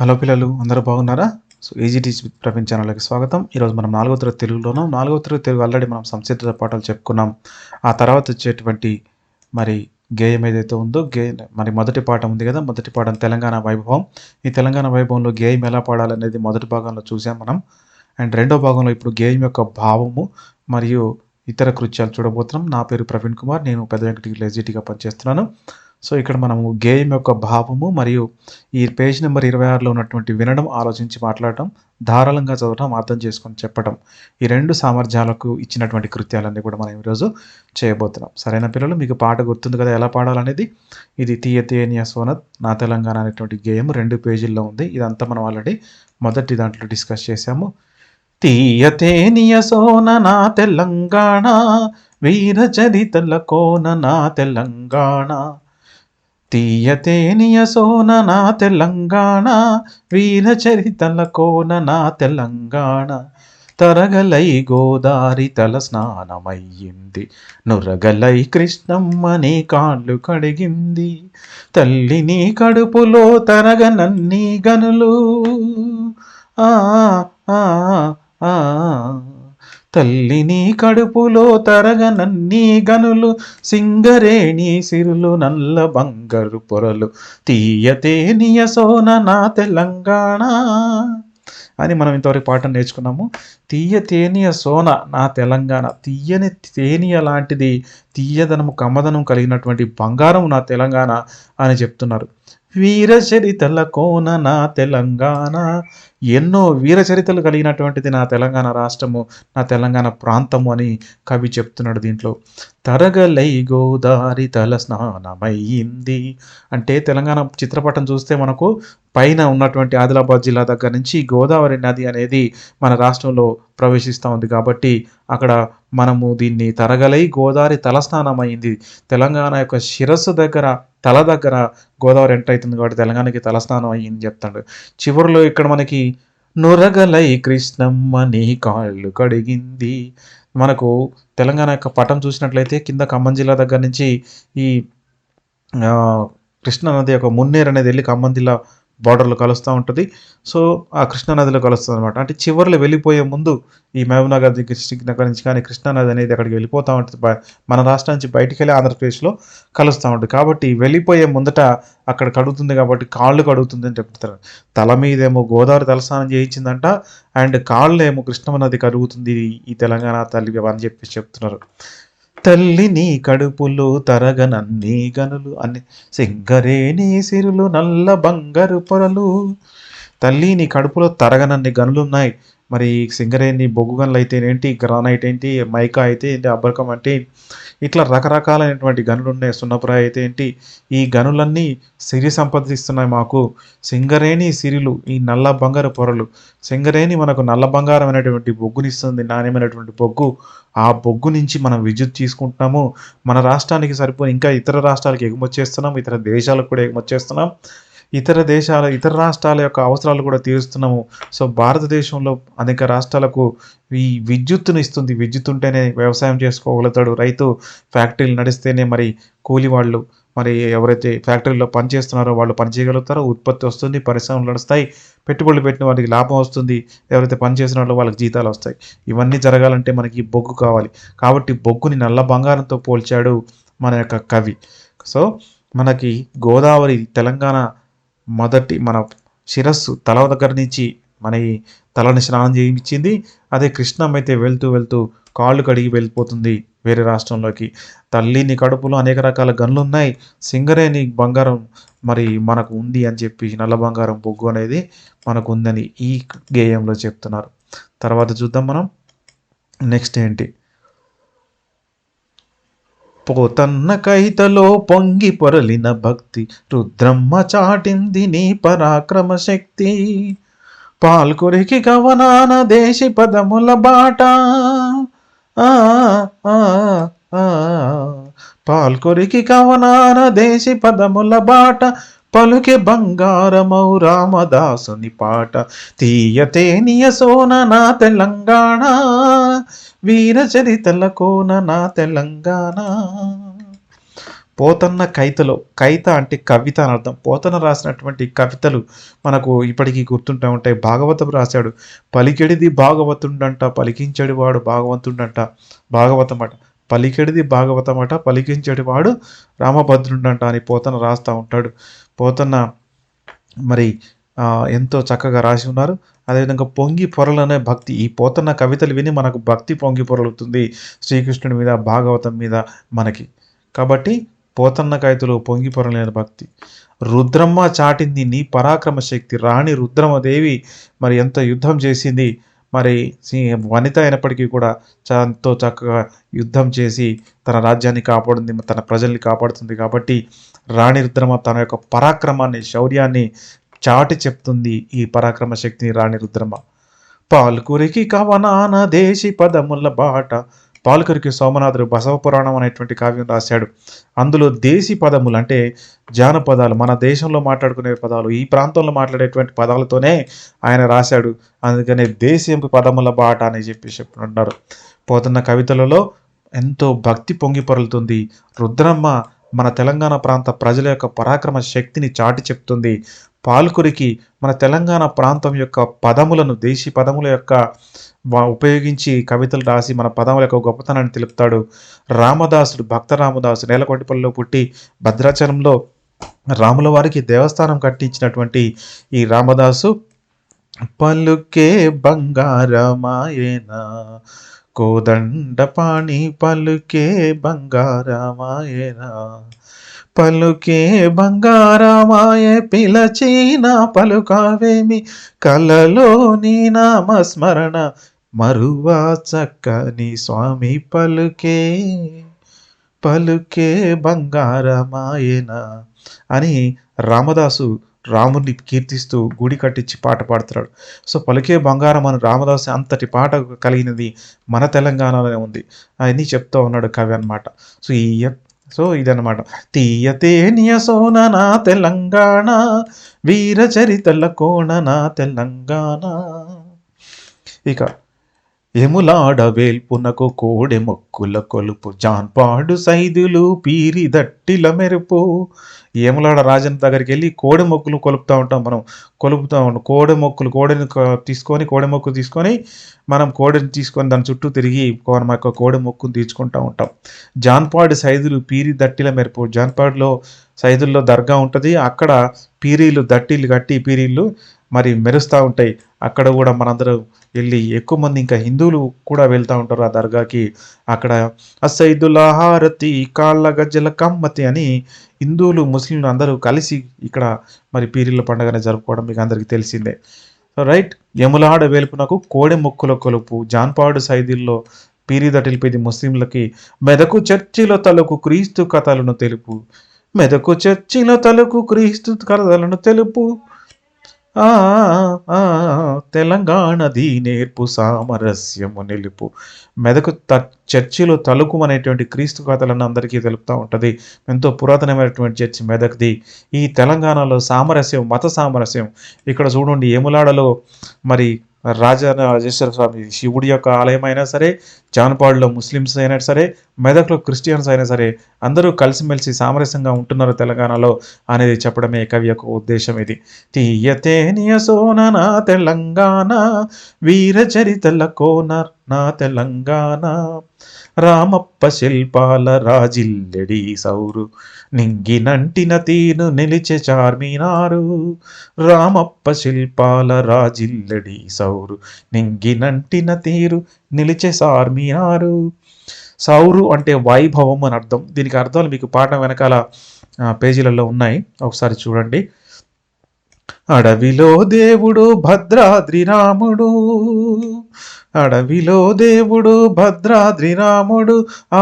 Hello పిల్లలు, అందరూ బాగున్నారా? So easy teach with Praveen ఛానల్కి స్వాగతం. ఈరోజు మనం 4వ తరగతి తెలుగులోను 4వ తరగతి తెలుగు ఆల్రెడీ మనం సంసిద్ధత పాఠాలు చెప్పుకున్నాం. ఆ తర్వాత వచ్చేటువంటి మరి గేయం ఏదైతే ఉందో మరి మొదటి పాఠం ఉంది కదా, మొదటి పాఠం తెలంగాణ వైభవం. ఈ తెలంగాణ వైభవంలో గేయం ఎలా పాడాలనేది మొదటి భాగంలో చూసాం మనం. అండ్ రెండో భాగంలో ఇప్పుడు గేయం యొక్క భావము మరియు ఇతర కృత్యాలు చూడబోతున్నాం. నా పేరు ప్రవీణ్ కుమార్, నేను పెద్ద వెంకటగిరిలో ఎస్జిటిగా పనిచేస్తున్నాను. సో ఇక్కడ మనము గేయం యొక్క భావము మరియు ఈ పేజ్ నెంబర్ 26లో ఉన్నటువంటి వినడం, ఆలోచించి మాట్లాడటం, ధారాళంగా చదవడం, అర్థం చేసుకొని చెప్పటం, ఈ రెండు సామర్థ్యాలకు ఇచ్చినటువంటి కృత్యాలన్నీ కూడా మనం ఈరోజు చేయబోతున్నాం. సరైన పిల్లలు, మీకు పాట గుర్తుంది కదా ఎలా పాడాలనేది? ఇది తీయ తేనియ సోనత్ నా తెలంగాణ అనేటువంటి గేయం 2 పేజీల్లో ఉంది. ఇదంతా మనం ఆల్రెడీ మొదటి దాంట్లో డిస్కస్ చేశాము. తీయ తేనియ సోన నా తెలంగాణ, వీర చరితల కోన నా తెలంగాణ. తీయ తేనియ సోన నా తెలంగాణ, వీర చరితల కోన నా తెలంగాణ. తరగలై గోదారి తల స్నానమయ్యింది, నురగలై కృష్ణమ్మని కాళ్ళు కడిగింది. తల్లిని కడుపులో తరగనన్ని గనులు, ఆ ఆ ఆ తల్లిని కడుపులో తరగనన్ని గనులు, సింగరేణి సిరులు నల్ల బంగారు పొరలు, తీయ తేనియ సోన నా తెలంగాణ అని మనం ఇంతవరకు పాఠం నేర్చుకున్నాము. తీయ తేనియ సోన నా తెలంగాణ, తీయని తేనియ లాంటిది, తీయదనము కమ్మదనం కలిగినటువంటి బంగారం నా తెలంగాణ అని చెప్తున్నారు. వీరచరితల కోన నా తెలంగాణ, ఎన్నో వీరచరితలు కలిగినటువంటిది నా తెలంగాణ రాష్ట్రము, నా తెలంగాణ ప్రాంతము అని కవి చెప్తున్నాడు దీంట్లో. తరగలై గోదారి తల స్నానమయ్యింది అంటే తెలంగాణ చిత్రపటం చూస్తే మనకు పైన ఉన్నటువంటి ఆదిలాబాద్ జిల్లా దగ్గర నుంచి గోదావరి నది అనేది మన రాష్ట్రంలో ప్రవేశిస్తూ ఉంది. కాబట్టి అక్కడ మనము దీన్ని తరగలై గోదావరి తలస్నానమైంది, తెలంగాణ యొక్క శిరస్సు దగ్గర, తల దగ్గర గోదావరి ఎంటర్ అవుతుంది కాబట్టి తెలంగాణకి తలస్నానం అయ్యింది చెప్తాడు. చివరిలో ఇక్కడ మనకి నురగలై కృష్ణమ్మ నీ కాళ్ళు కడిగింది. మనకు తెలంగాణ యొక్క పటం చూసినట్లయితే కింద ఖమ్మం జిల్లా దగ్గర నుంచి ఈ కృష్ణా నది యొక్క మున్నేరు అనేది వెళ్ళి ఖమ్మం జిల్లా బార్డర్లో కలుస్తూ ఉంటుంది. సో ఆ కృష్ణానదిలో కలుస్తుంది అనమాట. అంటే చివరిలో వెళ్ళిపోయే ముందు ఈ మహబూబ్నగర్ డిస్ట్రిక్ట్ దగ్గర నుంచి కానీ కృష్ణానది అనేది అక్కడికి వెళ్ళిపోతూ ఉంటుంది, మన రాష్ట్రం నుంచి బయటికి వెళ్ళి ఆంధ్రప్రదేశ్లో కలుస్తూ ఉంటుంది. కాబట్టి వెళ్ళిపోయే ముందట అక్కడ కడుగుతుంది కాబట్టి కాళ్ళు కడుగుతుంది అని చెప్తారు. తల మీదేమో గోదావరి తలస్నానం చేయించిందంట, అండ్ కాళ్ళు ఏమో కృష్ణ నది కడుగుతుంది ఈ తెలంగాణ తల్లి అని చెప్పి చెప్తున్నారు. తల్లిని కడుపులో తరగనన్ని గనులు అన్ని, సింగరేణి సిరులు నల్ల బంగారు పొరలు. తల్లి నీ కడుపులో తరగనన్ని గనులు ఉన్నాయి. మరి సింగరేణి బొగ్గు గనులు అయితే ఏంటి, గ్రానైట్ ఏంటి, మైకా అయితే ఏంటి, అబ్బరకం అంటే ఇట్లా రకరకాలైనటువంటి గనులు ఉన్నాయి. సున్నపురాయి అయితే ఏంటి, ఈ గనులన్నీ సిరి సంపదిస్తున్నాయి మాకు. సింగరేణి సిరిలు ఈ నల్ల బంగారు పొరలు. సింగరేణి మనకు నల్ల బంగారం అనేటువంటి బొగ్గునిస్తుంది, నాణ్యమైనటువంటి బొగ్గు. ఆ బొగ్గు నుంచి మనం విద్యుత్ తీసుకుంటున్నాము. మన రాష్ట్రానికి సరిపోయి ఇంకా ఇతర రాష్ట్రాలకు ఎగుమతి చేస్తున్నాం, ఇతర దేశాలకు కూడా ఎగుమతి చేస్తున్నాం, ఇతర రాష్ట్రాల యొక్క అవసరాలు కూడా తీరుస్తున్నాము. సో భారతదేశంలో అనేక రాష్ట్రాలకు ఈ విద్యుత్తును ఇస్తుంది. విద్యుత్ ఉంటేనే వ్యవసాయం చేసుకోగలుగుతాడు రైతు, ఫ్యాక్టరీలు నడిస్తేనే మరి కూలి వాళ్ళు, మరి ఎవరైతే ఫ్యాక్టరీలో పనిచేస్తున్నారో వాళ్ళు పని చేయగలుగుతారో, ఉత్పత్తి వస్తుంది, పరిశ్రమలు నడుస్తాయి, పెట్టుబడులు పెట్టిన వారికి లాభం వస్తుంది, ఎవరైతే పని చేసిన వాళ్ళు వాళ్ళకి జీతాలు వస్తాయి. ఇవన్నీ జరగాలంటే మనకి బొగ్గు కావాలి. కాబట్టి బొగ్గుని నల్ల బంగారంతో పోల్చాడు మన యొక్క కవి. సో మనకి గోదావరి తెలంగాణ మొదటి మన శిరస్సు తల దగ్గర నుంచి మన ఈ తలని స్నానం చేయించింది. అదే కృష్ణమ్మ అయితే వెళ్తూ వెళ్తూ కాళ్ళు కడిగి వెళ్ళిపోతుంది వేరే రాష్ట్రంలోకి. తల్లిని కడుపులో అనేక రకాల గనులు ఉన్నాయి, సింగరేణి బంగారం మరి మనకు ఉంది అని చెప్పి, నల్ల బంగారం బొగ్గు అనేది మనకు ఉందని ఈ గేయంలో చెప్తున్నారు. తర్వాత చూద్దాం మనం నెక్స్ట్ ఏంటి. పోతన్న కైతలో పొంగి పొరలిన భక్తి, రుద్రమ్మ చాటింది నీ పరాక్రమ శక్తి. పాల్కొరికి కవనాన దేశి పదముల బాట, ఆ ఆ ఆ పాల్కొరికి కవనాన దేశి పదముల బాట, పలుకే బంగారమౌ రామదాసుని పాట. తీయ తేనియ సోన నా తెలంగాణ, వీర చరితల కోన నా తెలంగాణ. పోతన్న కైతలో, కైత అంటే కవిత అని అర్థం. పోతన రాసినటువంటి కవితలు మనకు ఇప్పటికీ గుర్తుంటూ ఉంటాయి. భాగవతం రాశాడు. పలికెడిది భాగవతుండంట, పలికించెడివాడు భాగవంతుండంట. భాగవతం అట. పలికెడిది భాగవతం అట, పలికించెడివాడు రామభద్రుండంట అని పోతన రాస్తూ ఉంటాడు. పోతన్న మరి ఎంతో చక్కగా రాసి ఉన్నారు. అదేవిధంగా పొంగి పొరలనే భక్తి, ఈ పోతన్న కవితలు విని మనకు భక్తి పొంగి పొరలుతుంది శ్రీకృష్ణుడి మీద, భాగవతం మీద మనకి. కాబట్టి పోతన్న కవితలు పొంగి పొరలేని భక్తి. రుద్రమ్మ చాటింది నీ పరాక్రమ శక్తి. రాణి రుద్రమదేవి మరి ఎంత యుద్ధం చేసింది. మరి వనిత అయినప్పటికీ కూడా ఎంతో చక్కగా యుద్ధం చేసి తన రాజ్యాన్ని కాపాడుతుంది, తన ప్రజల్ని కాపాడుతుంది. కాబట్టి రాణి రుద్రమ తన యొక్క పరాక్రమాన్ని, శౌర్యాన్ని చాటి చెప్తుంది, ఈ పరాక్రమ శక్తిని రాణి రుద్రమ. పాల్కురికి కవనాన దేశి పదముల బాట. పాల్కురికి సోమనాథుడు బసవపురాణం అనేటువంటి కావ్యం రాశాడు. అందులో దేశీ పదములు అంటే జానపదాలు, మన దేశంలో మాట్లాడుకునే పదాలు, ఈ ప్రాంతంలో మాట్లాడేటువంటి పదాలతోనే ఆయన రాశాడు. అందుకనే దేశీయ పదముల బాట అని చెప్తున్నారు. పోతున్న కవితలలో ఎంతో భక్తి పొంగి పొరలుతుంది. రుద్రమ్మ మన తెలంగాణ ప్రాంత ప్రజల యొక్క పరాక్రమ శక్తిని చాటి చెప్తుంది. పాల్కురికి మన తెలంగాణ ప్రాంతం యొక్క పదములను, దేశీ పదముల యొక్క ఉపయోగించి కవితలు రాసి మన పదముల యొక్క గొప్పతనాన్ని తెలుపుతాడు. రామదాసుడు, భక్త రామదాసు నేలకొండపల్లిలో పుట్టి భద్రాచలంలో రాముల వారికి దేవస్థానం కట్టించినటువంటి ఈ రామదాసు పలుకే బంగారమాయేనా, కోదండపాణి పలుకే బంగారమాయేనా, పలుకే బంగారమాయ పిలచిన పలుకావేమి, కలలో నీ నామస్మరణ మరువా చక్కని స్వామి, పలుకే పలుకే బంగారమాయన అని రామదాసు రాముడిని కీర్తిస్తూ గుడి కట్టించి పాట పాడుతున్నాడు. సో పలుకే బంగారం అని రామదాసు అంతటి పాట కలిగినది మన తెలంగాణలోనే ఉంది అని చెప్తూ ఉన్నాడు కవి అన్నమాట. సో ఇదన్నమాట. తీయతేనియ సోన నా తెలంగాణ, వీర చరితల కోణ నా తెలంగాణ. ఇక ఎములాడ వేల్పునకు కోడె మొక్కుల కొలుపు, జాన్పాడు సైదులు పీరి దట్టిల మెరుపు. ఏములాడ రాజన్న దగ్గరికి వెళ్ళి కోడె మొక్కులు కొలుపుతూ ఉంటాం మనం. కోడె మొక్కులు, కోడెని తీసుకొని మనం కోడెని తీసుకొని దాని చుట్టూ తిరిగి మన యొక్క కోడె మొక్కును తీర్చుకుంటూ ఉంటాం. జాన్పాడు సైదులు పీరి దట్టిల మెరుపు. జాన్పాడులో సైదుల్లో దర్గా ఉంటుంది. అక్కడ పీరీలు, దట్టీలు కట్టి పీరీలు మరి మెరుస్తూ ఉంటాయి. అక్కడ కూడా మనందరూ వెళ్ళి, ఎక్కువ మంది ఇంకా హిందువులు కూడా వెళ్తూ ఉంటారు ఆ దర్గాకి. అక్కడ అసైదుల హారతి కాళ్ళ గజ్జల కమ్మతి అని హిందువులు, ముస్లింలు అందరూ కలిసి ఇక్కడ మరి పీరీల పండుగని జరుపుకోవడం మీకు అందరికీ తెలిసిందే. రైట్. యములాడ వేలుపునకు కోడె మొక్కుల కొలుపు, జాన్పాడు సైదుల్లో పీరీ దటిలిపేది ముస్లింలకి. మెదకు చర్చిలో తలకు క్రీస్తు కథలను తెలుపు, మెదకు చర్చిలో తలకు క్రీస్తు కథలను తెలుపు, తెలంగాణది నేర్పు సామరస్యము నిలుపు. మెదకు చర్చిలో తలుకు అనేటువంటి క్రీస్తు కథలను అందరికీ తెలుపుతూ ఉంటుంది. ఎంతో పురాతనమైనటువంటి చర్చి మెదక్ది. ఈ తెలంగాణలో సామరస్యం, మత సామరస్యం. ఇక్కడ చూడండి, ఏములాడలో మరి రాజరాజేశ్వర స్వామి శివుడి యొక్క ఆలయం అయినా సరే, జాన్పాడులో ముస్లిమ్స్ అయినా సరే, మెదక్లో క్రిస్టియన్స్ అయినా సరే, అందరూ కలిసిమెలిసి సామరస్యంగా ఉంటున్నారు తెలంగాణలో అనేది చెప్పడమే కవి యొక్క ఉద్దేశం. ఇది తీయతేనియ సోన నా తెలంగాణ, వీర చరితల కోనర్ నా తెలంగాణ, రామప్ప శిల్పాల రాజిల్లెడి సౌరు, నింగినంటిన తీరు నిలిచే చార్మినారు, రామప్ప శిల్పాల రాజిల్లెడి సౌరు, నింగినంటిన తీరు నిలిచే చార్మినారు. సౌరు అంటే వైభవం అని అర్థం. దీనికి అర్థాలు మీకు పాఠం వెనకాల పేజీలలో ఉన్నాయి, ఒకసారి చూడండి. అడవిలో దేవుడు భద్రాద్రి రాముడు, అడవిలో దేవుడు భద్రాద్రి రాముడు,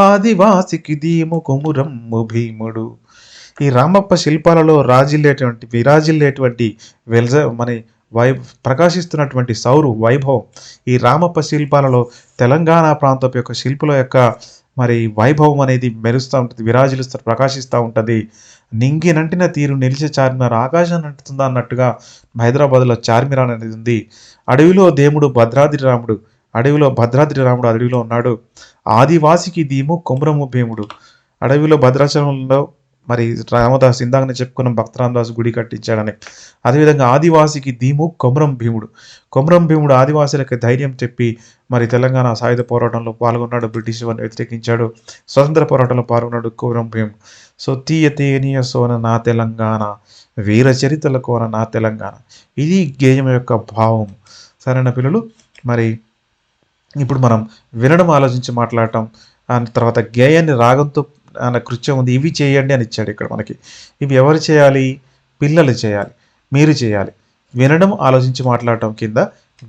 ఆదివాసికి దీము కొమురమ్ము భీముడు. ఈ రామప్ప శిల్పాలలో విరాజిల్లేటువంటి మన ప్రకాశిస్తున్నటువంటి సౌరు వైభవం. ఈ రామప్ప శిల్పాలలో తెలంగాణ ప్రాంతం యొక్క శిల్పుల యొక్క మరి వైభవం అనేది మెరుస్తూ ఉంటుంది, ప్రకాశిస్తూ ఉంటుంది. నింగినంటిన తీరు నిలిచే చార్మినార్, ఆకాశాన్ని అంటుతుందా అన్నట్టుగా హైదరాబాద్లో చార్మినార్ అనేది ఉంది. అడవిలో దేవుడు భద్రాద్రి రాముడు, అడవిలో ఉన్నాడు. ఆదివాసికి దీము కొమురము భీముడు, అడవిలో భద్రాచలంలో మరి రామదాస్ ఇందాకనే చెప్పుకున్నాం భక్త రామదాస్ గుడి కట్టించాడని. అదేవిధంగా ఆదివాసికి ధీము కొమరం భీముడు. కొమరం భీముడు ఆదివాసులకు ధైర్యం చెప్పి మరి తెలంగాణ సాయుధ పోరాటంలో పాల్గొన్నాడు, బ్రిటిష్ వారిని వ్యతిరేకించాడు, స్వతంత్ర పోరాటంలో పాల్గొన్నాడు కొమరం భీము. సో తీయ తేనియ సోన నా తెలంగాణ, వీర చరిత్రల కోన నా తెలంగాణ, ఇది గేయం యొక్క భావం. సరైన పిల్లలు, మరి ఇప్పుడు మనం వినడం, ఆలోచించి మాట్లాడటం, తర్వాత గేయాన్ని రాగంతో అన్న కృత్యం ఉంది, ఇవి చేయండి అని ఇచ్చాడు ఇక్కడ మనకి. ఇవి ఎవరు చేయాలి? పిల్లలు చేయాలి, మీరు చేయాలి. వినడం, ఆలోచించి మాట్లాడటం కింద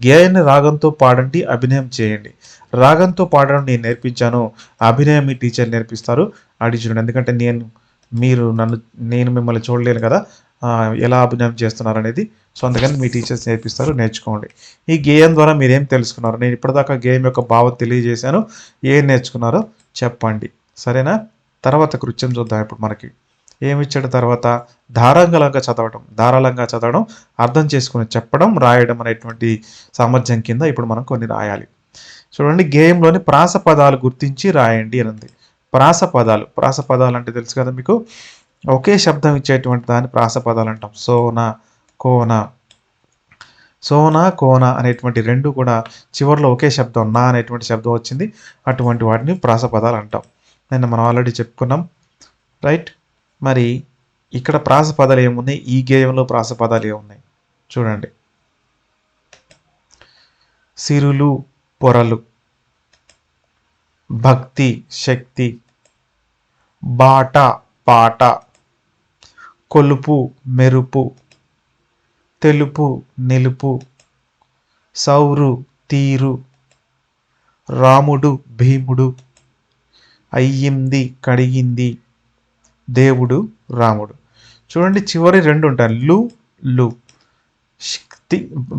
గేయాన్ని రాగంతో పాడండి, అభినయం చేయండి. రాగంతో పాడడం నేను నేర్పించాను, అభినయం మీ టీచర్ నేర్పిస్తారు. అడిగి చూడండి, ఎందుకంటే నేను మిమ్మల్ని చూడలేను కదా, ఎలా అభినయం చేస్తున్నారు అనేది. సో అందుకని మీ టీచర్స్ నేర్పిస్తారు, నేర్చుకోండి. ఈ గేయం ద్వారా మీరేం తెలుసుకున్నారు? నేను ఇప్పటిదాకా గేయం యొక్క భావం తెలియజేశాను, ఏం నేర్చుకున్నారో చెప్పండి, సరేనా? తర్వాత కృత్యం చూద్దాం. ఇప్పుడు మనకి ఏమిచ్చాడు? తర్వాత ధారాళంగా చదవడం, అర్థం చేసుకుని చెప్పడం, రాయడం అనేటువంటి సామర్థ్యం కింద ఇప్పుడు మనం కొన్ని రాయాలి. చూడండి, గేయంలోని ప్రాస పదాలు గుర్తించి రాయండి అని ఉంది. ప్రాస పదాలు అంటే తెలుసు కదా మీకు, ఒకే శబ్దం ఇచ్చేటువంటి దాన్ని ప్రాస పదాలు అంటాం. సోనా కోన అనేటువంటి రెండు కూడా చివరిలో ఒకే శబ్దం, నా అనేటువంటి శబ్దం వచ్చింది, అటువంటి వాటిని ప్రాస పదాలు అంటాం. నిన్న మనం ఆల్రెడీ చెప్పుకున్నాం, రైట్? మరి ఇక్కడ ప్రాస పదాలు ఏమున్నాయి, ఈ గేయంలో ప్రాస పదాలు ఏమున్నాయి చూడండి. సిరులు, పొరలు, భక్తి, శక్తి, బాట, పాట, కొలుపు, మెరుపు, తెలుపు, నిలుపు, సౌరు, తీరు, రాముడు, భీముడు, అయ్యింది, కడిగింది, దేవుడు, రాముడు. చూడండి, చివరి రెండు ఉంటాయి, లు,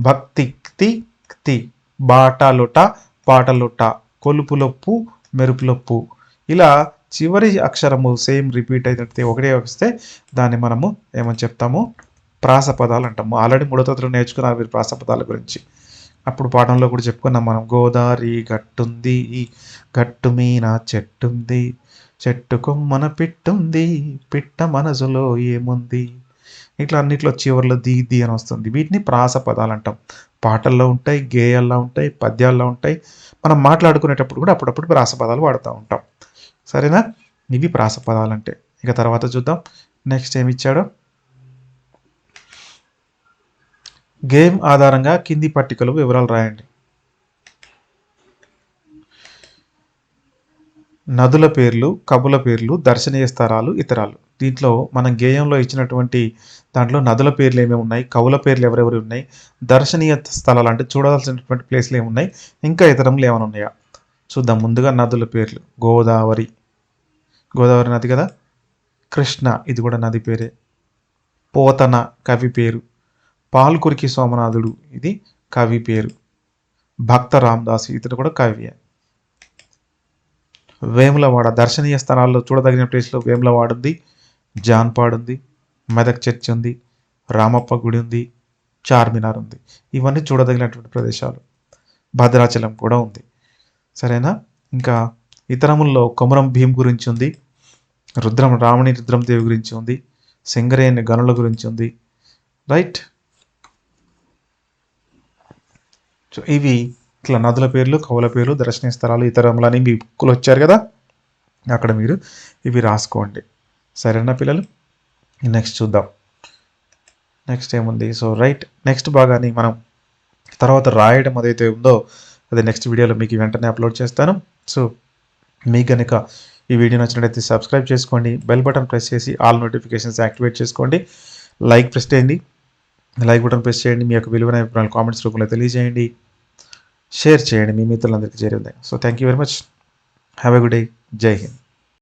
భక్తి, క్తి, బాటలుట, పాటలుట, కొలుపులొప్పు, మెరుపులొప్పు. ఇలా చివరి అక్షరము సేమ్ రిపీట్ అయితే ఒకటే వస్తే దాన్ని మనము ఏమని చెప్తాము? ప్రాసపదాలు అంటాము. ఆల్రెడీ 3వ తరగతిలో నేర్చుకున్నారు మీరు ప్రాసపదాల గురించి. అప్పుడు పాఠంలో కూడా చెప్పుకున్నాం మనం. గోదావరి గట్టుంది, గట్టు మీన చెట్టుంది, చెట్టు కొమ్మన పిట్టుంది, పిట్ట మనసులో ఏముంది, ఇట్లా అన్నిట్లో చివరిలో ది అని వస్తుంది. వీటిని ప్రాసపదాలు అంటాం. పాటల్లో ఉంటాయి, గేయాల్లో ఉంటాయి, పద్యాల్లో ఉంటాయి. మనం మాట్లాడుకునేటప్పుడు కూడా అప్పుడప్పుడు ప్రాసపదాలు వాడుతూ ఉంటాం, సరేనా? ఇవి ప్రాసపదాలు అంటే. ఇక తర్వాత చూద్దాం నెక్స్ట్ ఏమి ఇచ్చాడో. గేమ్ ఆధారంగా కింది పట్టికలు వివరాలు రాయండి. నదుల పేర్లు, కవుల పేర్లు, దర్శనీయ స్థలాలు, ఇతరాలు. దీంట్లో మనం గేయంలో ఇచ్చినటువంటి దాంట్లో నదుల పేర్లు ఏమేమి ఉన్నాయి, కవుల పేర్లు ఎవరెవరు ఉన్నాయి, దర్శనీయ స్థలాలు అంటే చూడాల్సినటువంటి ప్లేస్లు ఏమున్నాయి, ఇంకా ఇతరములు ఏమైనా ఉన్నాయా చూద్దాం. ముందుగా నదుల పేర్లు. గోదావరి నది కదా. కృష్ణ, ఇది కూడా నది పేరే. పోతన కవి పేరు. పాల్కురికి సోమనాథుడు, ఇది కవి పేరు. భక్త రామదాసు, ఇతడు కూడా కవియే. వేములవాడ, దర్శనీయ స్థలాల్లో చూడదగిన ప్లేస్లో వేములవాడ ఉంది, జాన్పాడ్ ఉంది, మెదక్ చర్చ్ ఉంది, రామప్ప గుడి ఉంది, చార్మినార్ ఉంది. ఇవన్నీ చూడదగినటువంటి ప్రదేశాలు. భద్రాచలం కూడా ఉంది, సరేనా? ఇంకా ఇతరముల్లో కొమరం భీం గురించి ఉంది, రామణి రుద్రందేవి గురించి ఉంది, సింగరేణి గనుల గురించి ఉంది, రైట్? సో ఇవి ఇట్లా నదుల పేర్లు, కవుల పేర్లు, దర్శనీయ స్థలాలు, ఇతరములని మీ బుక్కులు వచ్చారు కదా, అక్కడ మీరు ఇవి రాసుకోండి, సరేనా పిల్లలు? నెక్స్ట్ చూద్దాం. నెక్స్ట్ ఏముంది? సో రైట్, నెక్స్ట్ భాగాన్ని మనం తర్వాత రాయడం అదైతే ఉందో అది నెక్స్ట్ వీడియోలో మీకు వెంటనే అప్లోడ్ చేస్తాను. సో మీకు కనుక ఈ వీడియో నచ్చినట్లయితే సబ్స్క్రైబ్ చేసుకోండి, బెల్ బటన్ ప్రెస్ చేసి ఆల్ నోటిఫికేషన్స్ యాక్టివేట్ చేసుకోండి, లైక్ ప్రెస్ చేయండి, లైక్ బటన్ ప్రెస్ చేయండి, మీ యొక్క విలువైన అభిప్రాయాలు కామెంట్స్ రూపంలో తెలియజేయండి, షేర్ చేయండి మీ మిత్రులందరికీ చేరింది. So thank you very much, have a good day, జై హింద్.